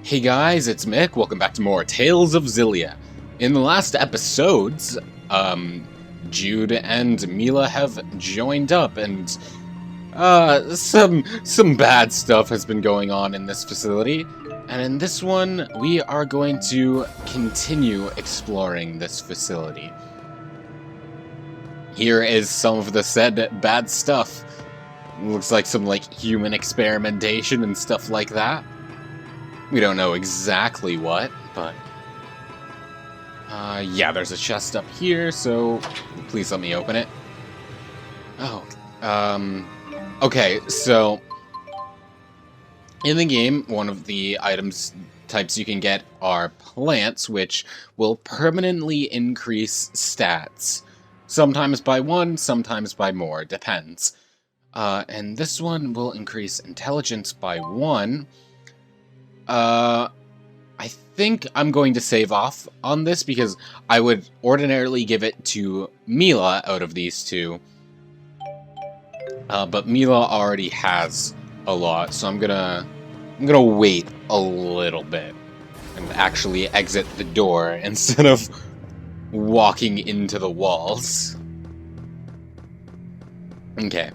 Hey guys, it's Mick. Welcome back to more Tales of Xillia. In the last episodes, Jude and Mila have joined up, and some bad stuff has been going on in this facility. And in this one, we are going to continue exploring this facility. Here is some of the said bad stuff. Looks like some human experimentation and stuff like that. We don't know exactly what, but yeah, there's a chest up here, so please let me open it. Oh, okay, so in the game, one of the items types you can get are plants, which will permanently increase stats. Sometimes by 1, sometimes by more, depends. And this one will increase intelligence by 1. I think I'm going to save off on this because I would ordinarily give it to Mila out of these two. But Mila already has a lot, so I'm gonna wait a little bit and actually exit the door instead of walking into the walls. Okay.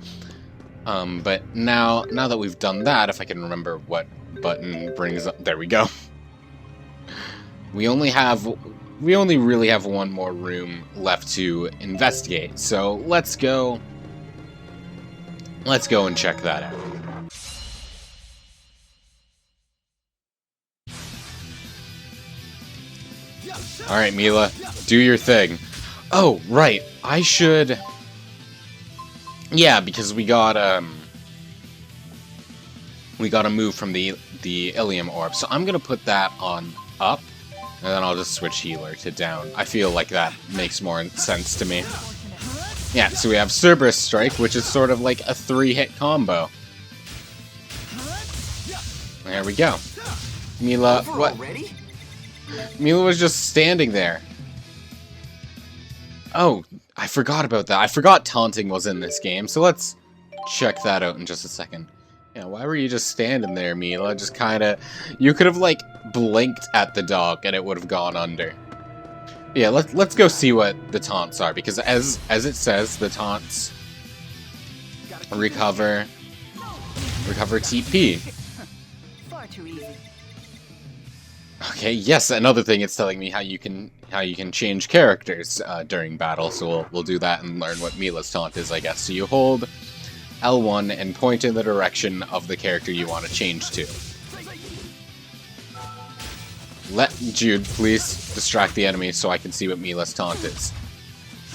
But now that we've done that, if I can remember what button brings up, there we go. We only really have one more room left to investigate, so let's go and check that out. Alright, Mila, do your thing. Oh, right, I should... Yeah, because we got a move from the Ilium orb, so I'm gonna put that on up, and then I'll just switch healer to down. I feel like that makes more sense to me. Yeah, so we have Cerberus Strike, which is sort of like a 3-hit combo. There we go. Mila, what? Mila was just standing there. Oh, I forgot about that. I forgot taunting was in this game, so let's check that out in just a second. Yeah, why were you just standing there, Mila? Just kinda... You could have, blinked at the dog and it would have gone under. Yeah, let's go see what the taunts are, because as it says, the taunts recover TP. Far too easy. Okay, yes, another thing it's telling me how you can change characters during battle, so we'll do that and learn what Mila's taunt is, I guess. So you hold L1 and point in the direction of the character you want to change to. Let Jude please distract the enemy so I can see what Mila's taunt is.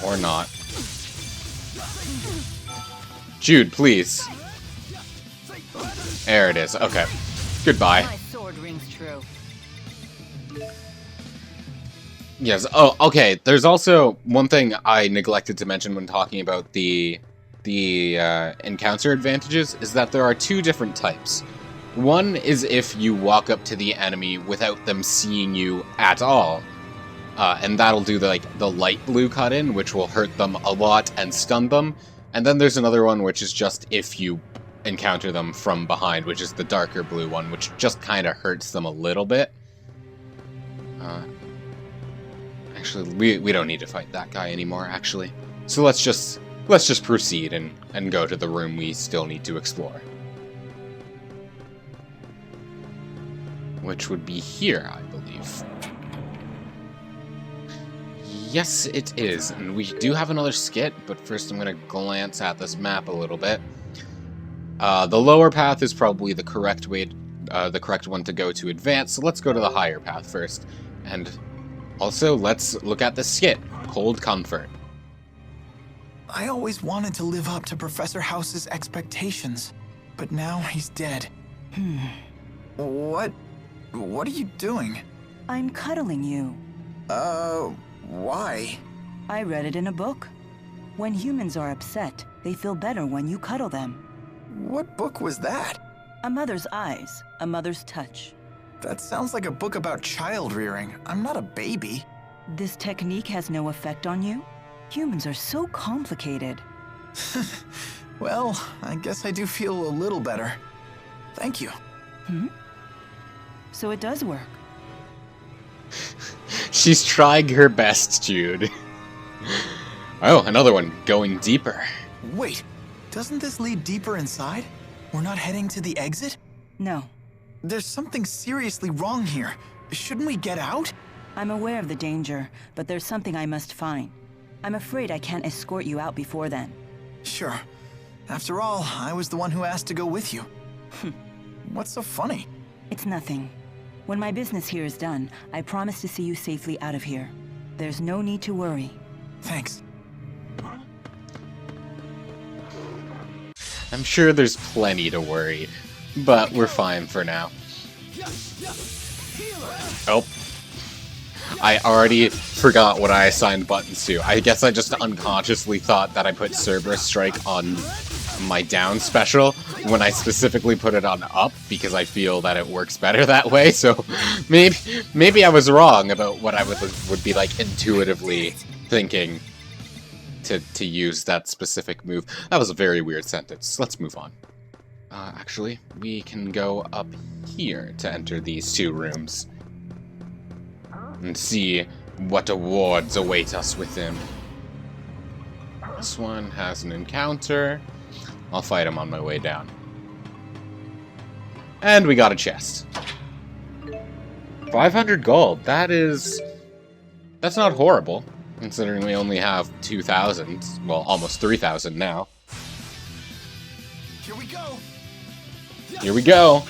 Or not. Jude, please. There it is. Okay. Goodbye. My sword rings true. Yes. Oh, okay. There's also one thing I neglected to mention when talking about the encounter advantages, is that there are 2 different types. One is if you walk up to the enemy without them seeing you at all, and that'll do the light blue cut-in, which will hurt them a lot and stun them. And then there's another one, which is just if you encounter them from behind, which is the darker blue one, which just kind of hurts them a little bit. Actually, we don't need to fight that guy anymore, actually. So let's just proceed and go to the room we still need to explore. Which would be here, I believe. Yes, it is. And we do have another skit, but first I'm going to glance at this map a little bit. The lower path is probably the correct one to go to advance, so let's go to the higher path first. And also, let's look at the skit, Cold Comfort. I always wanted to live up to Professor House's expectations, but now he's dead. What are you doing? I'm cuddling you. Why? I read it in a book. When humans are upset, they feel better when you cuddle them. What book was that? A mother's eyes, a mother's touch. That sounds like a book about child rearing. I'm not a baby. This technique has no effect on you? Humans are so complicated. Well, I guess I do feel a little better. Thank you. So it does work. She's trying her best, Jude. Oh, another one. Going deeper. Wait, doesn't this lead deeper inside? We're not heading to the exit? No. There's something seriously wrong here. Shouldn't we get out? I'm aware of the danger, but there's something I must find. I'm afraid I can't escort you out before then. Sure. After all, I was the one who asked to go with you. What's so funny? It's nothing. When my business here is done, I promise to see you safely out of here. There's no need to worry. Thanks. I'm sure there's plenty to worry, but we're fine for now. Oh. I already forgot what I assigned buttons to. I guess I just unconsciously thought that I put Cerberus Strike on my down special when I specifically put it on up because I feel that it works better that way. So maybe I was wrong about what I would be like intuitively thinking to use that specific move. That was a very weird sentence. Let's move on. Actually, we can go up here to enter these two rooms and see what awards await us within. This one has an encounter. I'll fight him on my way down. And we got a chest. 500 gold. That's not horrible, considering we only have 2,000. Well, almost 3,000 now. Here we go. Here we go.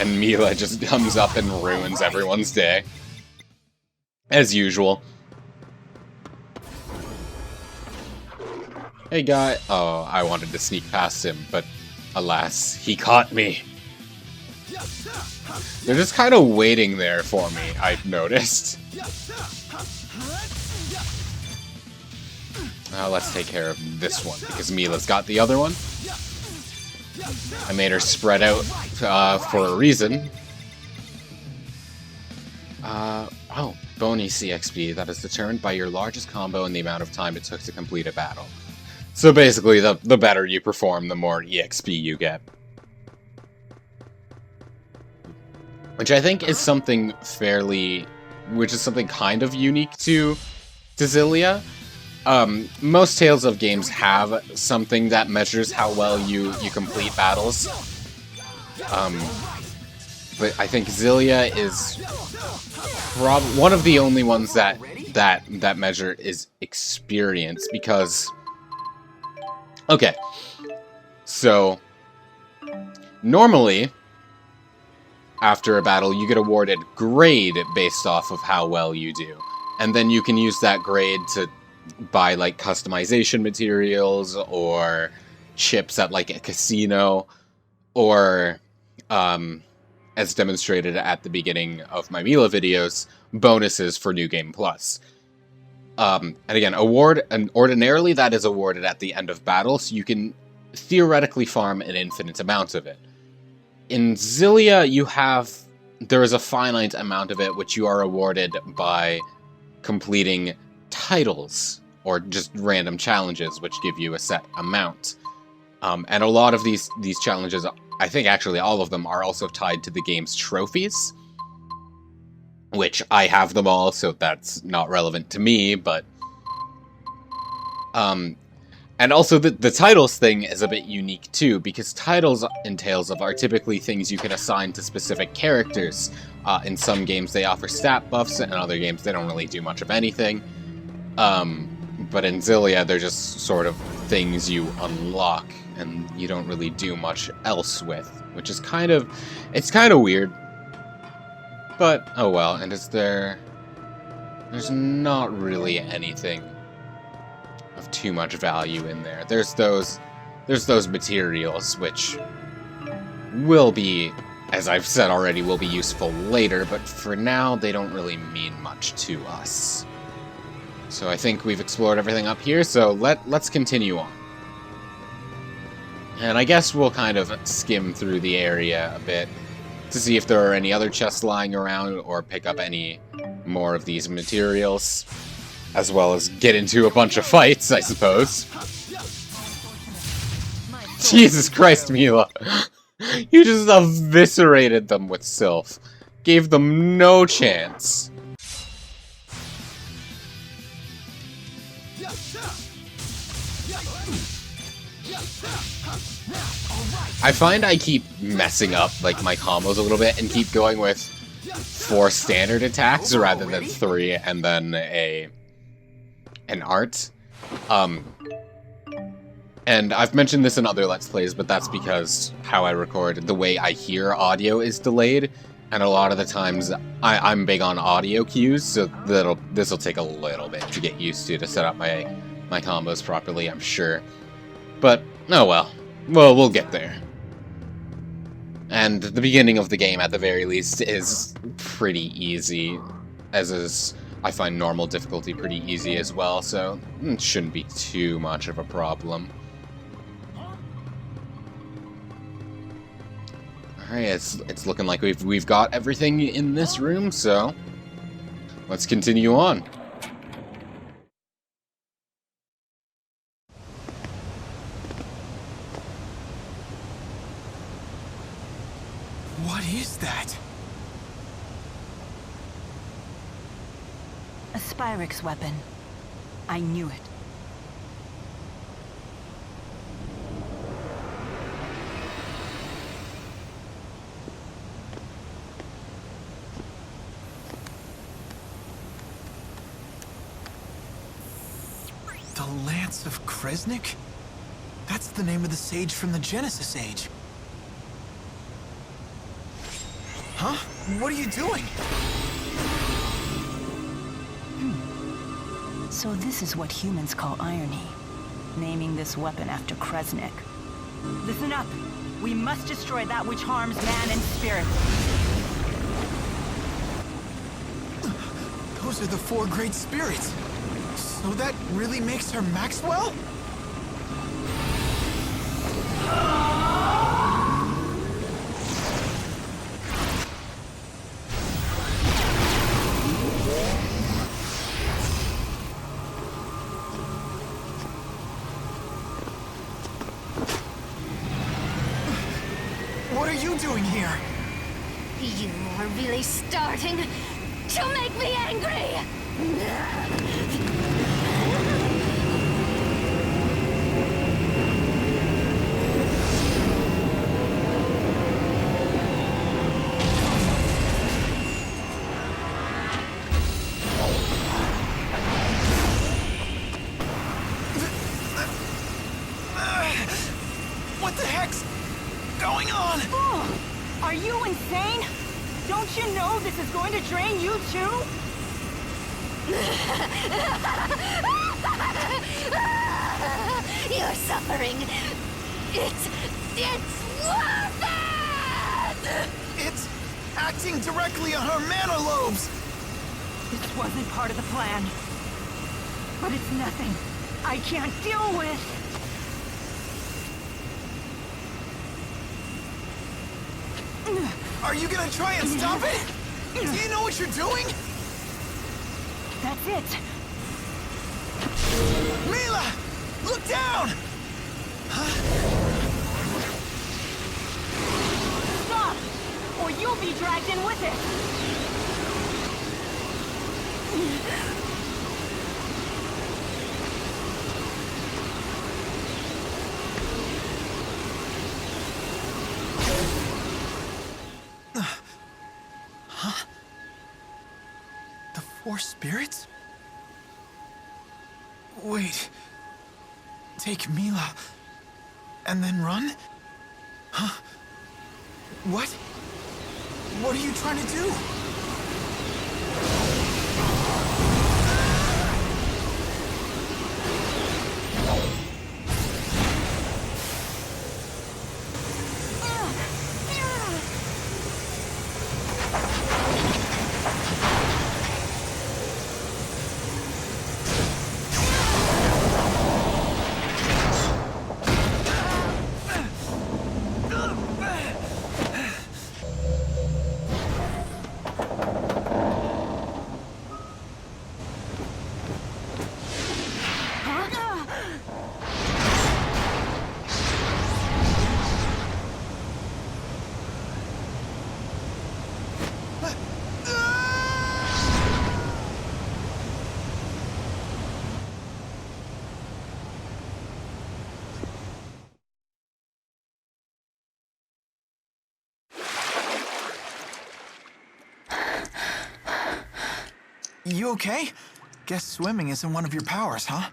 And Mila just comes up and ruins everyone's day. As usual. Hey guy. Oh, I wanted to sneak past him, but alas, he caught me. They're just kind of waiting there for me, I've noticed. Let's take care of this one, because Mila's got the other one. I made her spread out for a reason. Oh, Bony CXP. That is determined by your largest combo and the amount of time it took to complete a battle. So basically, the better you perform, the more EXP you get. Which I think is something something kind of unique to Xillia. Most Tales of games have something that measures how well you complete battles. But I think Xillia is one of the only ones that measure is experience, because... Okay, so normally, after a battle, you get awarded grade based off of how well you do. And then you can use that grade to buy, like, customization materials, or chips at, like, a casino, or, as demonstrated at the beginning of my Mila videos, bonuses for New Game Plus. And again, ordinarily that is awarded at the end of battle, so you can theoretically farm an infinite amount of it. In Xillia, there is a finite amount of it, which you are awarded by completing titles, or just random challenges, which give you a set amount. And a lot of these challenges, I think actually all of them, are also tied to the game's trophies. Which I have them all, so that's not relevant to me, but... and also the titles thing is a bit unique too, because titles in Tales of are typically things you can assign to specific characters. In some games they offer stat buffs, and in other games they don't really do much of anything. But in Xillia, they're just sort of things you unlock, and you don't really do much else with, which is kind of weird. But, oh well, and there's not really anything of too much value in there. There's those materials, which will be, as I've said already, will be useful later, but for now, they don't really mean much to us. So I think we've explored everything up here, so let's continue on. And I guess we'll kind of skim through the area a bit, to see if there are any other chests lying around, or pick up any more of these materials, as well as get into a bunch of fights, I suppose. Jesus Christ, Mila! You just eviscerated them with Sylph. Gave them no chance. I find I keep messing up like my combos a little bit and keep going with 4 standard attacks rather than 3 and then an art. And I've mentioned this in other Let's Plays, but that's because how I record, the way I hear audio is delayed, and a lot of the times I'm big on audio cues, so this'll take a little bit to get used to set up my combos properly, I'm sure. But, oh well. Well, we'll get there. And the beginning of the game, at the very least, is pretty easy, as is, I find normal difficulty pretty easy as well, so it shouldn't be too much of a problem. Alright, it's looking like we've got everything in this room, so let's continue on. What is that? A Spyrix weapon. I knew it. The Lance of Kresnik? That's the name of the sage from the Genesis Age. Huh? What are you doing? So this is what humans call irony. Naming this weapon after Kresnik. Listen up! We must destroy that which harms man and spirit. Those are the 4 great spirits. So that really makes her Maxwell? What are you doing here? You are really starting to make me angry! What the heck's going on? Oh, are you insane? Don't you know this is going to drain you too? Your suffering, it's worth it! It's acting directly on her mana lobes. This wasn't part of the plan. But it's nothing I can't deal with. Are you gonna try and stop it? Do you know what you're doing? That's it. Mila! Look down! Stop! Or you'll be dragged in with it. Huh? The 4 spirits? Wait. Take Mila and then run? Huh? What? What are you trying to do? You okay? Guess swimming isn't one of your powers, huh?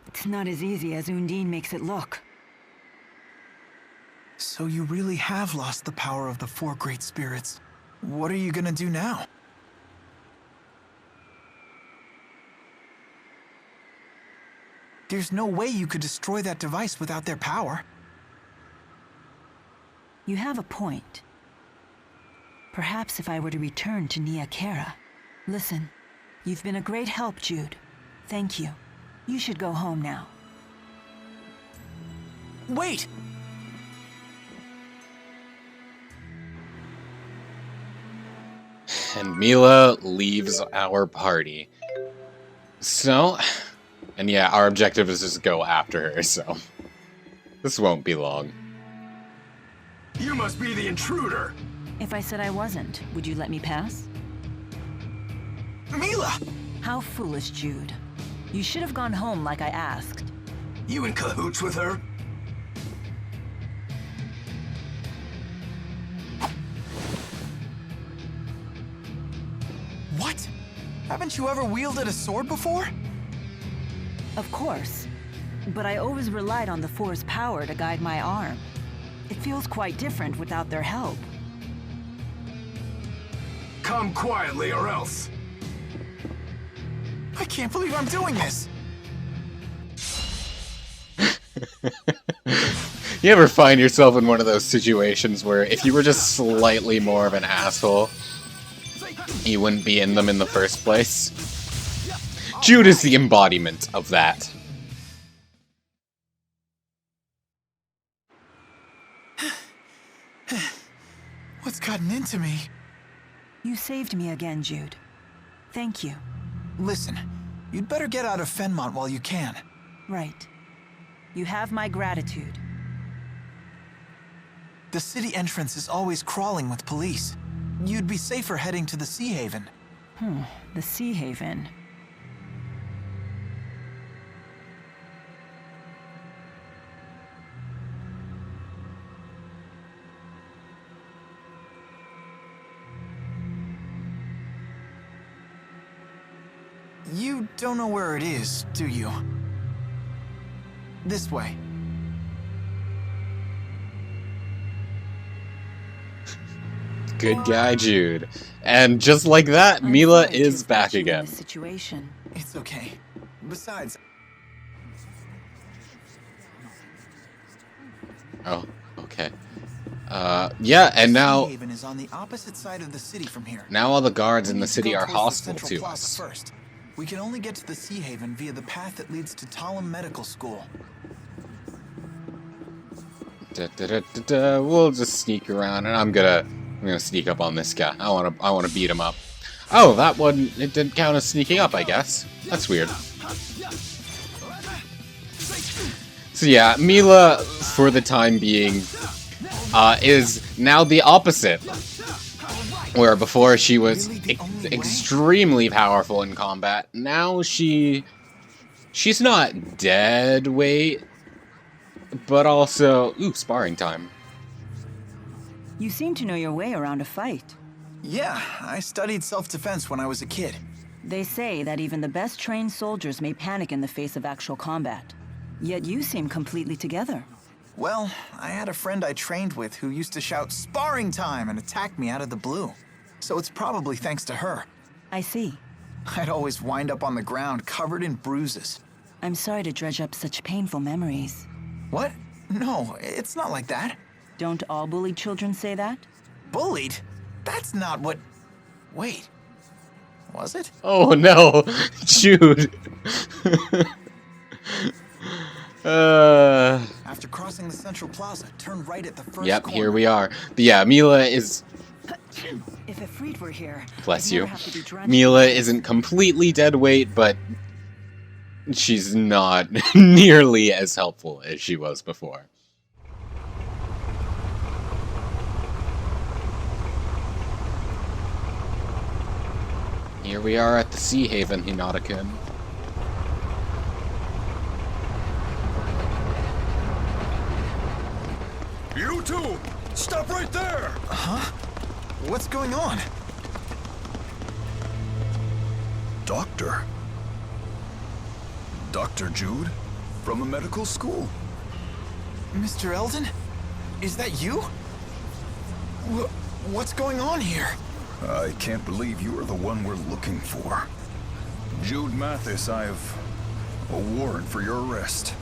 It's not as easy as Undine makes it look. So you really have lost the power of the 4 great spirits. What are you gonna do now? There's no way you could destroy that device without their power. You have a point. Perhaps if I were to return to Nia Kara. Listen, you've been a great help, Jude. Thank you. You should go home now. Wait! And Mila leaves our party. So, and yeah, our objective is just go after her, so this won't be long. You must be the intruder! If I said I wasn't, would you let me pass? Mila! How foolish, Jude. You should have gone home like I asked. You in cahoots with her? What? Haven't you ever wielded a sword before? Of course. But I always relied on the Four's power to guide my arm. It feels quite different without their help. Come quietly or else. I can't believe I'm doing this! You ever find yourself in one of those situations where if you were just slightly more of an asshole, you wouldn't be in them in the first place? Jude is the embodiment of that. What's gotten into me? You saved me again, Jude. Thank you. Listen, you'd better get out of Fenmont while you can. Right. You have my gratitude. The city entrance is always crawling with police. You'd be safer heading to the Sea Haven. The Sea Haven. You don't know where it is, do you? This way. Good guy, Jude. And just like that, I'm Mila sorry to is have back put you in again. this situation. It's okay. Besides, Oh, okay. Yeah, and Sea now Haven is on the opposite side of the city from here. now all the guards in We the need to city go are towards the hostile Central to Plaza us. First. We can only get to the Sea Haven via the path that leads to Talum Medical School. We'll just sneak around, and I'm gonna sneak up on this guy. I wanna beat him up. Oh, that one, it didn't count as sneaking up, I guess. That's weird. So yeah, Mila, for the time being, is now the opposite. Where before she was extremely powerful in combat, now she's not dead weight, but also, ooh, sparring time. You seem to know your way around a fight. Yeah, I studied self-defense when I was a kid. They say that even the best trained soldiers may panic in the face of actual combat. Yet you seem completely together. Well, I had a friend I trained with who used to shout "sparring time" and attack me out of the blue. So it's probably thanks to her. I see. I'd always wind up on the ground covered in bruises. I'm sorry to dredge up such painful memories. What? No, it's not like that. Don't all bullied children say that? Bullied? That's not what... Wait. Was it? Oh no, Jude. After crossing the Central Plaza, turn right at the first Yep, corner. here we are. But yeah, Mila is... If Ifrit were here, Bless I'd never you. have to be drenched. Mila isn't completely dead weight, but she's not nearly as helpful as she was before. Here we are at the Sea Haven, Hinata-kun. You two! Stop right there! What's going on? Doctor? Dr. Jude? From a medical school? Mr. Eldon? Is that you? What's going on here? I can't believe you are the one we're looking for. Jude Mathis, I have a warrant for your arrest.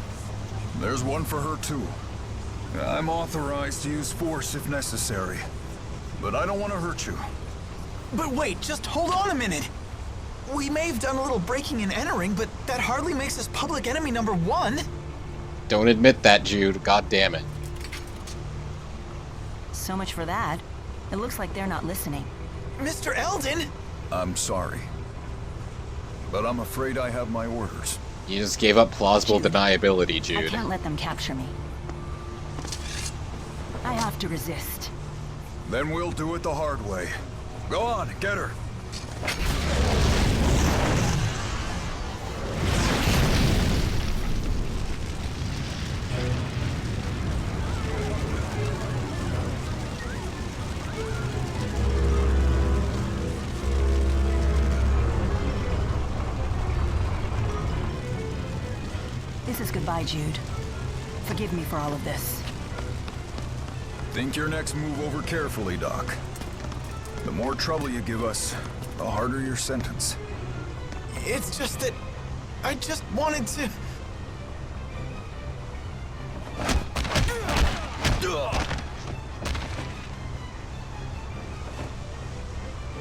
There's one for her, too. I'm authorized to use force if necessary, but I don't want to hurt you. But wait, just hold on a minute. We may have done a little breaking and entering, but that hardly makes us public enemy #1. Don't admit that, Jude. God damn it. So much for that. It looks like they're not listening. Mr. Eldon? I'm sorry, but I'm afraid I have my orders. You just gave up plausible Jude. deniability, I Jude. can't let them capture me. I have to resist. Then we'll do it the hard way. Go on, get her. This is goodbye, Jude. Forgive me for all of this. Think your next move over carefully, Doc. The more trouble you give us, the harder your sentence. It's just that I just wanted to...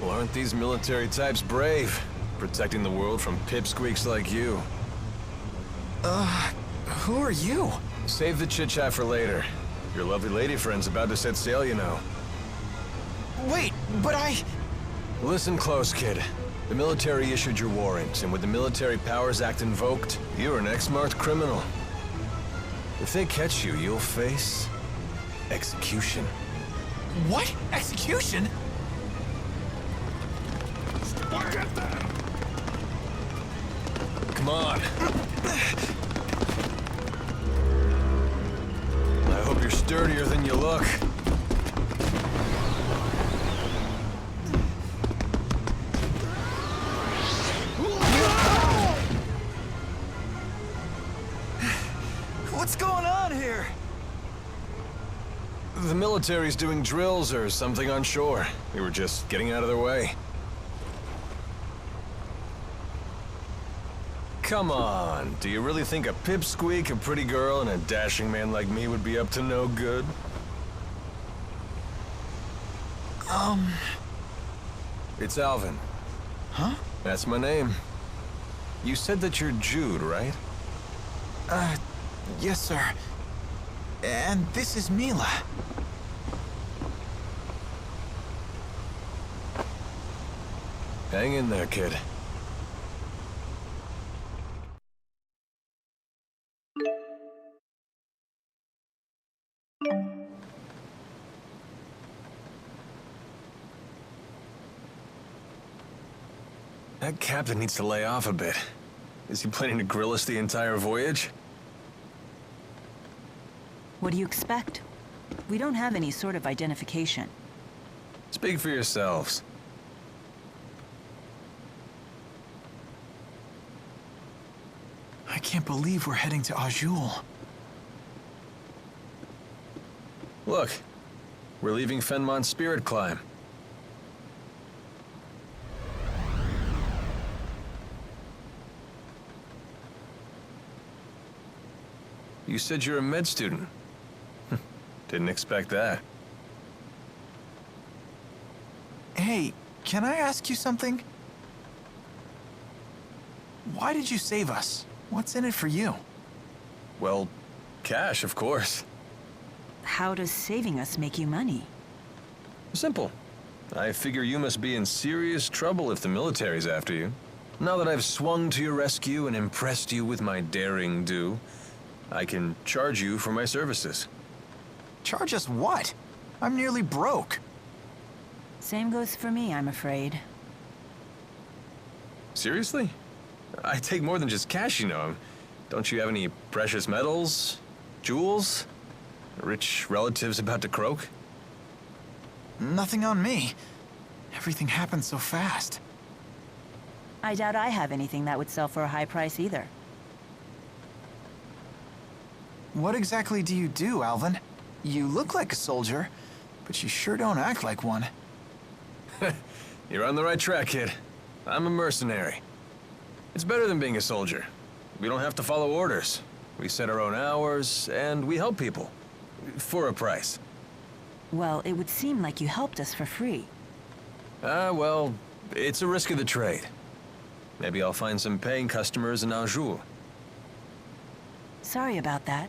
Well, aren't these military types brave? Protecting the world from pipsqueaks like you. Who are you? Save the chit-chat for later. Your lovely lady friend's about to set sail, you know. Wait, but I... Listen close, kid. The military issued your warrant, and with the Military Powers Act invoked, you're an ex-marked criminal. If they catch you, you'll face... execution. What? Execution? Come on. I hope you're sturdier than you look. What's going on here? The military's doing drills or something on shore. We were just getting out of their way. Come on, do you really think a pipsqueak, a pretty girl, and a dashing man like me would be up to no good? It's Alvin. Huh? That's my name. You said that you're Jude, right? Yes, sir. And this is Mila. Hang in there, kid. That captain needs to lay off a bit. Is he planning to grill us the entire voyage? What do you expect? We don't have any sort of identification. Speak for yourselves. I can't believe we're heading to Azul. Look, we're leaving Fenmont's Spirit Climb. You said you're a med student. Didn't expect that. Hey, can I ask you something? Why did you save us? What's in it for you? Well, cash, of course. How does saving us make you money? Simple. I figure you must be in serious trouble if the military's after you. Now that I've swung to your rescue and impressed you with my daring do, I can charge you for my services. Charge us what? I'm nearly broke. Same goes for me, I'm afraid. Seriously? I take more than just cash, you know. Don't you have any precious metals? Jewels? Rich relatives about to croak? Nothing on me. Everything happened so fast. I doubt I have anything that would sell for a high price either. What exactly do you do, Alvin? You look like a soldier, but you sure don't act like one. You're on the right track, kid. I'm a mercenary. It's better than being a soldier. We don't have to follow orders. We set our own hours, and we help people. For a price. Well, it would seem like you helped us for free. Well, it's a risk of the trade. Maybe I'll find some paying customers in Anjou. Sorry about that.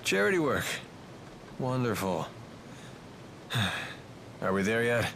Charity work. Wonderful. Are we there yet?